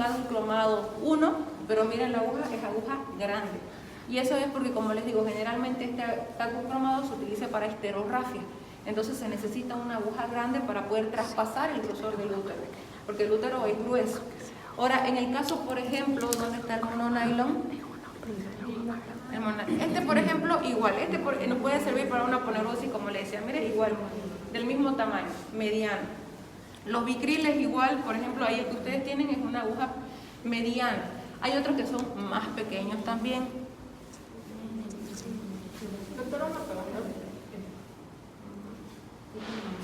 cadmio cromado 1, pero miren la aguja es aguja grande. Y eso es porque, como les digo, generalmente este cadmio cromado se utiliza para esterografia. Entonces se necesita una aguja grande para poder traspasar el grosor del útero, porque el útero es grueso. Ahora, en el caso, por ejemplo, ¿dónde está el mononylon? Este, por ejemplo, igual, nos puede servir para una aponeurosis, como le decía, mire, igual, del mismo tamaño, mediano. Los bicriles igual, por ejemplo, ahí el que ustedes tienen es una aguja mediana. Hay otros que son más pequeños también. Doctora, una pregunta.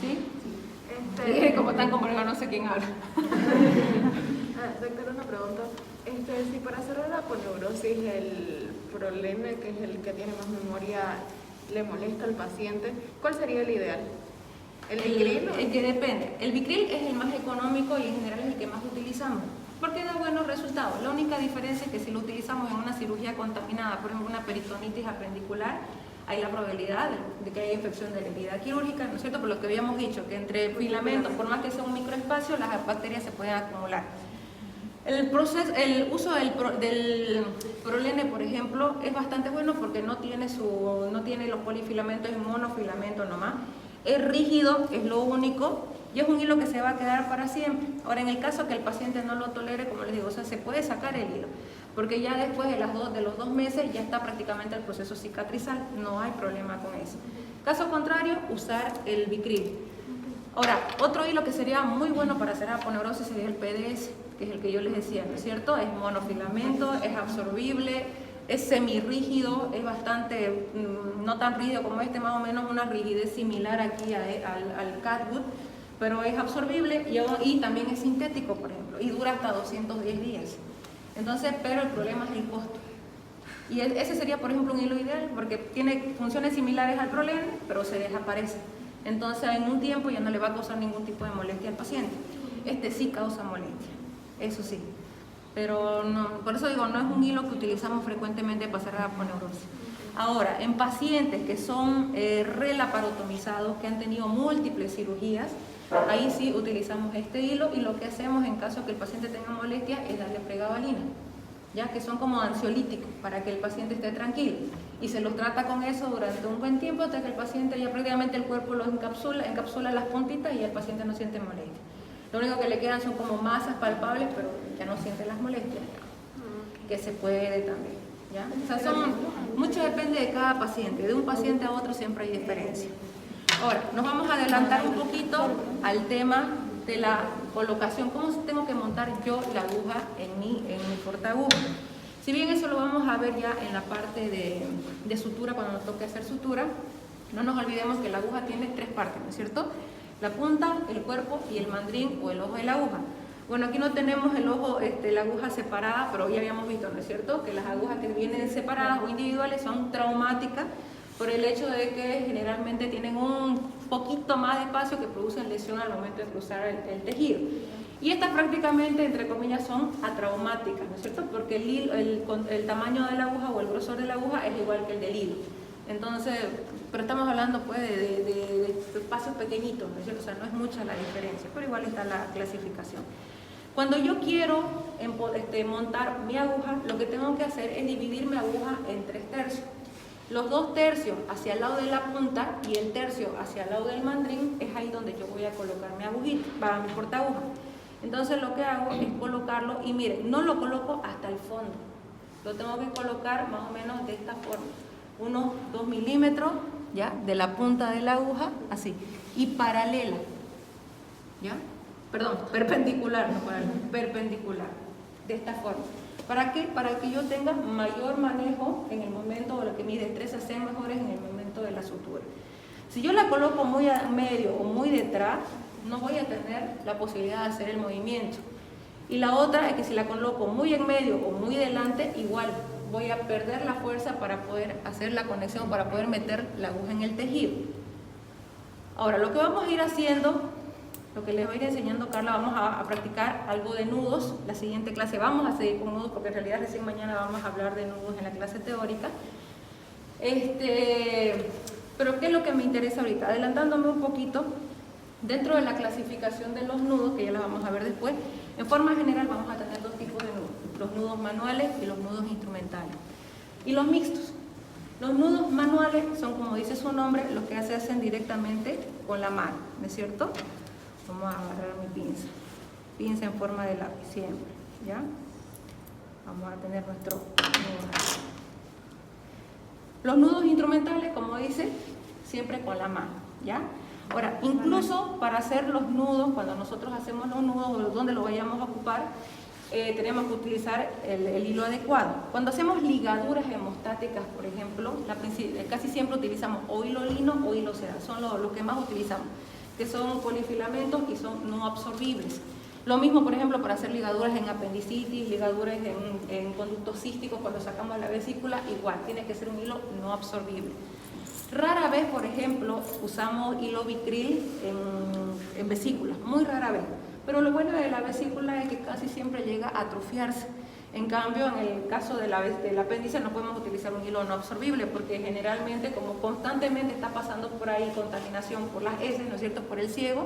¿Sí? Como están comprando, no sé quién habla. Doctora, una pregunta. Si para hacer la aponeurosis el problema, que es el que tiene más memoria, le molesta al paciente, ¿cuál sería el ideal? ¿El bicril? El que depende. El bicril es el más económico y en general es el que más utilizamos, porque da buenos resultados. La única diferencia es que si lo utilizamos en una cirugía contaminada, por ejemplo una peritonitis apendicular, hay la probabilidad de que haya infección de la herida quirúrgica, ¿no es cierto? Por lo que habíamos dicho, que entre filamentos, por más que sea un microespacio, las bacterias se pueden acumular. El uso del Prolene, por ejemplo, es bastante bueno porque no tiene los polifilamentos, es monofilamento nomás. Es rígido, es lo único, y es un hilo que se va a quedar para siempre. Ahora, en el caso que el paciente no lo tolere, como les digo, o sea, se puede sacar el hilo, porque ya después de los 2 meses ya está prácticamente el proceso cicatrizal, no hay problema con eso. Caso contrario, usar el bicril. Ahora, otro hilo que sería muy bueno para hacer aponeurosis sería el PDS, que es el que yo les decía, ¿no es cierto? Es monofilamento, es absorbible, es semirrígido, es bastante, no tan rígido como este, más o menos una rigidez similar aquí al catgut, pero es absorbible y también es sintético, por ejemplo, y dura hasta 210 días. Entonces, pero el problema es el costo. Y ese sería, por ejemplo, un hilo ideal, porque tiene funciones similares al Prolene, pero se desaparece. Entonces, en un tiempo ya no le va a causar ningún tipo de molestia al paciente. Este sí causa molestia, eso sí. Pero no, por eso digo, no es un hilo que utilizamos frecuentemente para hacer aponeurosis. Ahora, en pacientes que son relaparotomizados, que han tenido múltiples cirugías, ahí sí utilizamos este hilo y lo que hacemos en caso que el paciente tenga molestia es darle pregabalina, ya que son como ansiolíticos para que el paciente esté tranquilo. Y se los trata con eso durante un buen tiempo hasta que el paciente ya prácticamente el cuerpo los encapsula las puntitas y el paciente no siente molestia. Lo único que le quedan son como masas palpables, pero ya no siente las molestias, que se puede también, ¿ya? O sea, mucho depende de cada paciente, de un paciente a otro siempre hay diferencia. Ahora, nos vamos a adelantar un poquito al tema de la colocación, cómo tengo que montar yo la aguja en mi portaaguja. Si bien eso lo vamos a ver ya en la parte de sutura, cuando nos toque hacer sutura, no nos olvidemos que la aguja tiene 3 partes, ¿no es cierto? La punta, el cuerpo y el mandrín o el ojo de la aguja. Bueno, aquí no tenemos el ojo, la aguja separada, pero ya habíamos visto, ¿no es cierto?, que las agujas que vienen separadas o individuales son traumáticas por el hecho de que generalmente tienen un poquito más de espacio que producen lesión al momento de cruzar el tejido. Y estas prácticamente, entre comillas, son atraumáticas, ¿no es cierto?, porque el tamaño de la aguja o el grosor de la aguja es igual que el del hilo. Entonces, pero estamos hablando pues de espacios pequeñitos, ¿no es cierto? O sea, no es mucha la diferencia, pero igual está la clasificación. Cuando yo quiero montar mi aguja, lo que tengo que hacer es dividir mi aguja en 3 tercios. Los 2 tercios hacia el lado de la punta y el tercio hacia el lado del mandrín es ahí donde yo voy a colocar mi agujita, para mi portaaguja. Entonces lo que hago es colocarlo y miren, no lo coloco hasta el fondo, lo tengo que colocar más o menos de esta forma, unos 2 milímetros, ¿ya?, de la punta de la aguja, así, y paralela, ¿ya? Perdón, perpendicular, no paralela, perpendicular, de esta forma. ¿Para qué? Para que yo tenga mayor manejo en el momento, o que mis destrezas sean mejores en el momento de la sutura. Si yo la coloco muy a medio o muy detrás, no voy a tener la posibilidad de hacer el movimiento. Y la otra es que si la coloco muy en medio o muy delante, igual voy a perder la fuerza para poder hacer la conexión, para poder meter la aguja en el tejido. Ahora, lo que vamos a ir haciendo, lo que les voy a ir enseñando, Carla, vamos a practicar algo de nudos. La siguiente clase vamos a seguir con nudos, porque en realidad recién mañana vamos a hablar de nudos en la clase teórica. Pero ¿qué es lo que me interesa ahorita? Adelantándome un poquito, dentro de la clasificación de los nudos, que ya la vamos a ver después, en forma general vamos a tener 2 tipos nudos manuales y los nudos instrumentales. Y los mixtos. Los nudos manuales son, como dice su nombre, los que se hacen directamente con la mano, ¿no es cierto? Vamos a agarrar mi pinza en forma de lápiz siempre, ¿ya? Vamos a tener nuestro nudo. Los nudos instrumentales, como dice, siempre con la mano, ¿ya? Ahora, incluso para hacer los nudos, cuando nosotros hacemos los nudos o donde lo vayamos a ocupar, tenemos que utilizar el hilo adecuado. Cuando hacemos ligaduras hemostáticas, por ejemplo, casi siempre utilizamos o hilo lino o hilo seda, son los que más utilizamos, que son polifilamentos y son no absorbibles. Lo mismo, por ejemplo, para hacer ligaduras en apendicitis, ligaduras en conductos císticos, cuando sacamos la vesícula, igual, tiene que ser un hilo no absorbible. Rara vez, por ejemplo, usamos hilo vicril en vesículas, muy rara vez. Pero lo bueno de la vesícula es que casi siempre llega a atrofiarse. En cambio, en el caso del apéndice no podemos utilizar un hilo no absorbible porque generalmente, como constantemente está pasando por ahí contaminación por las heces, ¿no es cierto?, por el ciego,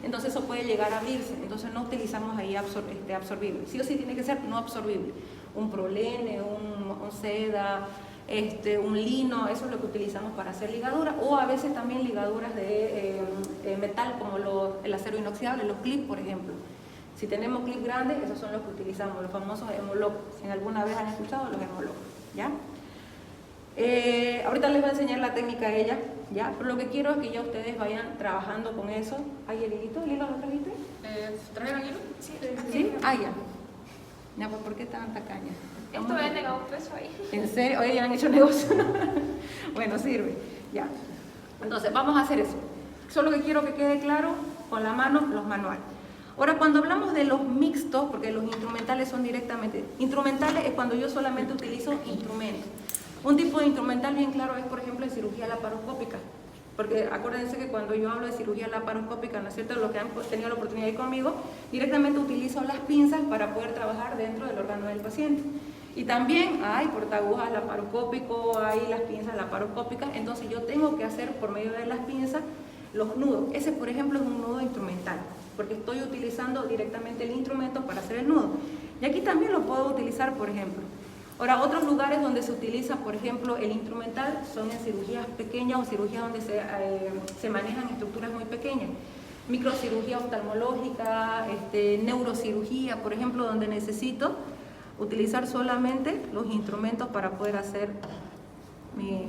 entonces eso puede llegar a abrirse. Entonces no utilizamos ahí absorbible. Sí o sí tiene que ser no absorbible. Un prolene, un seda, un lino, eso es lo que utilizamos para hacer ligaduras, o a veces también ligaduras de metal como el acero inoxidable, los clips, por ejemplo. Si tenemos clips grandes, esos son los que utilizamos, los famosos hemolocos. Si alguna vez han escuchado los hemolocos, ¿ya? Ahorita les voy a enseñar la técnica a ella, ¿ya? Pero lo que quiero es que ya ustedes vayan trabajando con eso. ¿Hay el hilito? ¿El hilo lo trajiste? ¿Trajeron hilo? ¿Sí? Ah, ya. Ya, pues, ¿por qué tan tacaña? Esto es negado un peso ahí. ¿En serio? Oye, ya han hecho negocio, ¿no? Bueno, sirve. Ya. Entonces, vamos a hacer eso. Solo que quiero que quede claro, con la mano, los manuales. Ahora, cuando hablamos de los mixtos, porque los instrumentales son directamente... Instrumentales es cuando yo solamente utilizo instrumentos. Un tipo de instrumental bien claro es, por ejemplo, en cirugía laparoscópica. Porque acuérdense que cuando yo hablo de cirugía laparoscópica, ¿no es cierto?, los que han tenido la oportunidad de ir conmigo, directamente utilizo las pinzas para poder trabajar dentro del órgano del paciente. Y también hay portagujas laparoscópicos, hay las pinzas laparoscópicas, entonces yo tengo que hacer por medio de las pinzas los nudos. Ese, por ejemplo, es un nudo instrumental, porque estoy utilizando directamente el instrumento para hacer el nudo. Y aquí también lo puedo utilizar, por ejemplo. Ahora, otros lugares donde se utiliza, por ejemplo, el instrumental son en cirugías pequeñas o cirugías donde se manejan estructuras muy pequeñas. Microcirugía oftalmológica, neurocirugía, por ejemplo, donde necesito utilizar solamente los instrumentos para poder hacer mi...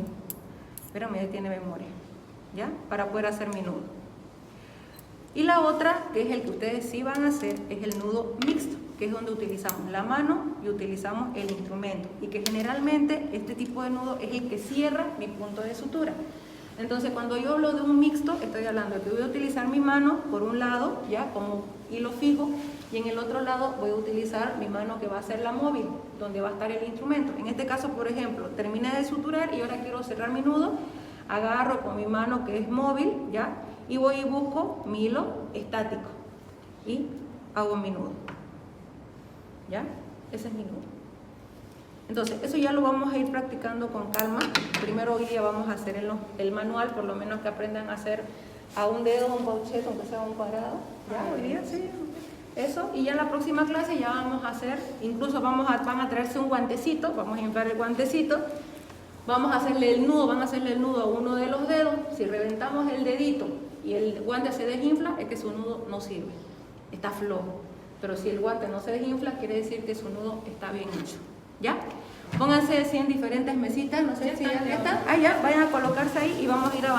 Espérame, ya tiene memoria, ¿ya? Para poder hacer mi nudo. Y la otra, que es el que ustedes sí van a hacer, es el nudo mixto, que es donde utilizamos la mano y utilizamos el instrumento. Y que generalmente este tipo de nudo es el que cierra mi punto de sutura. Entonces, cuando yo hablo de un mixto, estoy hablando de que voy a utilizar mi mano por un lado, ya como hilo fijo, y en el otro lado voy a utilizar mi mano que va a ser la móvil, donde va a estar el instrumento. En este caso, por ejemplo, terminé de suturar y ahora quiero cerrar mi nudo, agarro con mi mano que es móvil, ya, y voy y busco mi hilo estático y hago mi nudo, ¿ya? Ese es mi nudo. Entonces, eso ya lo vamos a ir practicando con calma. Primero hoy día vamos a hacer el manual, por lo menos que aprendan a hacer a un dedo, un bauchet, aunque sea un cuadrado. Ya, hoy día sí. Eso, y ya en la próxima clase ya vamos a hacer, incluso van a traerse un guantecito, vamos a inflar el guantecito, vamos a hacerle el nudo, van a hacerle el nudo a uno de los dedos. Si reventamos el dedito y el guante se desinfla, es que su nudo no sirve, está flojo. Pero si el guante no se desinfla, quiere decir que su nudo está bien hecho. ¿Ya? Pónganse 100 diferentes mesitas, no sé si ya están. Ah, ya, vayan a colocarse ahí y vamos a ir avanzando.